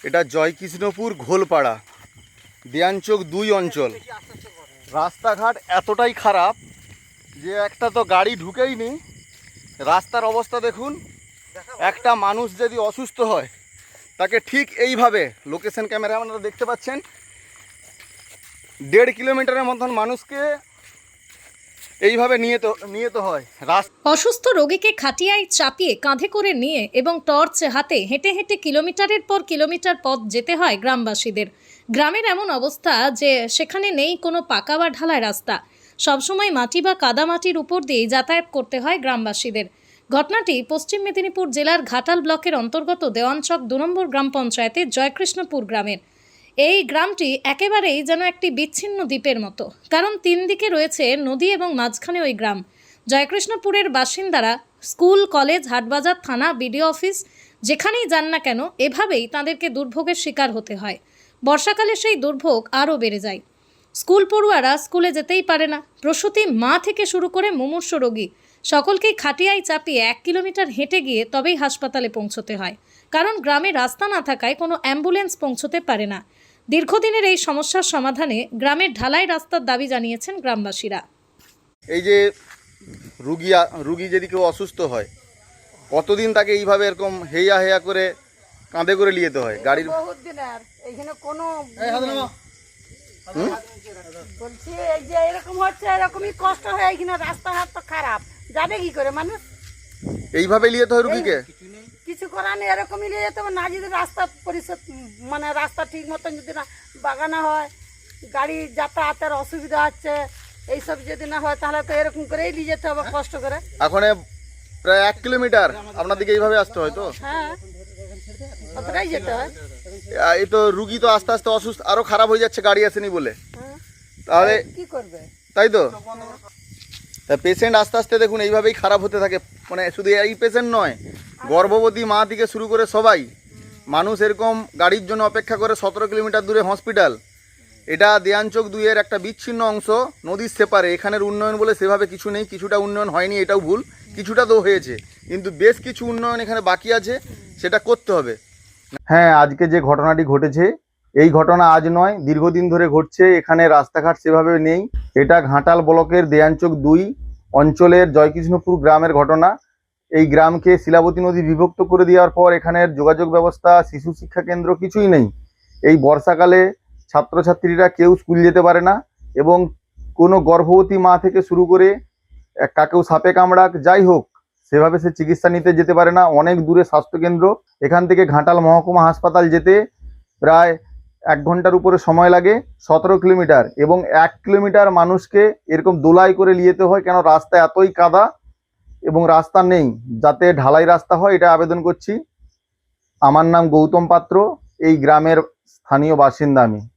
এটা জয়কৃষ্ণপুর ঘোলপাড়া দেয়ানচক 2 অঞ্চল। রাস্তাঘাট এতটাই খারাপ যে একটা তো গাড়ি ঢুকেই নি। রাস্তার অবস্থা দেখুন, একটা মানুষ যদি অসুস্থ হয় তাকে ঠিক এইভাবে, লোকেশন ক্যামেরা আপনারা দেখতে পাচ্ছেন, 1.5 কিলোমিটারের মতন মানুষকে এইভাবে নিয়ে তো হয়। অসুস্থ রোগীকে খাটিয়ায় চাপিয়ে কাঁধে করে নিয়ে এবং টর্চ হাতে হেঁটে হেঁটে কিলোমিটারের পর কিলোমিটার পথ যেতে হয় গ্রামবাসীদের। গ্রামের এমন অবস্থা যে সেখানে নেই কোনো পাকা বা ঢালাই রাস্তা, সবসময় মাটি বা কাদামাটির উপর দিয়ে যাতায়াত করতে হয় গ্রামবাসীদের। ঘটনাটি পশ্চিম মেদিনীপুর জেলার ঘাটাল ব্লকের অন্তর্গত দেওয়ানচক 2 নম্বর গ্রাম পঞ্চায়েতের জয়কৃষ্ণপুর গ্রামের। এই গ্রামটি একেবারেই যেন একটি বিচ্ছিন্ন দ্বীপের মতো, কারণ 3 দিকে রয়েছে নদী এবং মাঝখানে ওই গ্রাম। জয়কৃষ্ণপুরের বাসিন্দারা স্কুল, কলেজ, হাটবাজার, থানা, বিডিও অফিস যেখানেই যান না কেন এভাবেই তাদেরকে দুর্ভোগের শিকার হতে হয়। বর্ষাকালে সেই দুর্ভোগ আরও বেড়ে যায়। স্কুল পড়ুয়ারা স্কুলে যেতেই পারে না, প্রসূতি মা থেকে শুরু করে মুমূর্ষ রোগী সকলকেই খাটিয়ায় চাপিয়ে 1 কিলোমিটার হেঁটে গিয়ে তবেই হাসপাতালে পৌঁছতে হয়, কারণ গ্রামে রাস্তা না থাকায় কোনো অ্যাম্বুলেন্স পৌঁছতে পারে না। দীর্ঘদিনের এই সমস্যার সমাধানে গ্রামের ঢালাই রাস্তার দাবি জানিয়েছেন গ্রামবাসীরা। এই যে রুগী যদি কেউ অসুস্থ হয়, কতদিন তাকে এইভাবে এরকম হেয়া করে কাঁধে করে নিয়ে যেতে হয় গাড়ির। বহুত দিনের এইখানে কোনো বলছি এই যে এরকম হচ্ছে, এরকমই কষ্ট হয়। এইখানে রাস্তাঘাট তো খারাপ, যাবে কি করে মানুষ? এইভাবে নিয়ে যেতে হয় রুগীকে। কিছু করার নেই, এরকমই নিয়ে যেতে হবে না। যদি রাস্তা পরিষদ মানে রাস্তা ঠিক মতন যদি না বাগানো হয়, গাড়ি যাতায়াতের অসুবিধা হচ্ছে, এইসব যদি না হয় তাহলে তো এরকম করেই নিয়ে যেতে হবে কষ্ট করে। এখন প্রায় 1 কিলোমিটার আপনাদেরকে এইভাবে আসতে হয় তো? হ্যাঁ, অতটাই যেতে হয়। এই তো রুগী তো আস্তে আস্তে অসুস্থ, আরো খারাপ হয়ে যাচ্ছে গাড়ি আসেনি বলে। হ্যাঁ, তাহলে কি করবে? তাই তো, তা পেশেন্ট আস্তে আস্তে দেখুন এইভাবেই খারাপ হতে থাকে। মানে শুধু এই পেশেন্ট নয়, গর্ভবতী মা থেকে শুরু করে সবাই মানুষ এরকম গাড়ির জন্য অপেক্ষা করে। 17 কিলোমিটার দূরে হসপিটাল। এটা দেয়ানচক 2 এর একটা বিচ্ছিন্ন অংশ, নদীর সেপারে। এখানের উন্নয়ন বলে সেভাবে কিছু নেই, কিছুটা উন্নয়ন হয়নি এটাও ভুল, কিছুটা তো হয়েছে, কিন্তু বেশ কিছু উন্নয়ন এখানে বাকি আছে, সেটা করতে হবে। হ্যাঁ, আজকে যে ঘটনাটি ঘটেছে, এই ঘটনা আজ নয়, দীর্ঘদিন ধরে ঘটছে। এখানে রাস্তাঘাট সেভাবে নেই। এটা ঘাটাল ব্লকের দেয়ানচক 2 অঞ্চলের জয়কৃষ্ণপুর গ্রামের ঘটনা। এই গ্রামকে শিলাবতী নদী বিভক্ত করে দেওয়ার পর এখানের যোগাযোগ ব্যবস্থা, শিশু শিক্ষা কেন্দ্র কিছুই নেই। এই বর্ষাকালে ছাত্রছাত্রীরা কেউ স্কুল যেতে পারে না, এবং কোনো গর্ভবতী মা থেকে শুরু করে কাকেও সাপে কামড়াক যাই হোক, সেভাবে সে চিকিৎসা নিতে যেতে পারে না। অনেক দূরে স্বাস্থ্যকেন্দ্র। এখান থেকে ঘাটাল মহকুমা হাসপাতাল যেতে প্রায় 1 ঘন্টার উপরে সময় লাগে, 17 কিলোমিটার, এবং 1 কিলোমিটার মানুষকে এরকম দোলাই করে নিয়ে যেতে হয়। কেন রাস্তা এতই কাদা এবং রাস্তা নেই, যাতে ঢালাই রাস্তা হয়, এটা আবেদন করছি। আমার নাম গৌতম পাত্র, এই গ্রামের স্থানীয় বাসিন্দা আমি।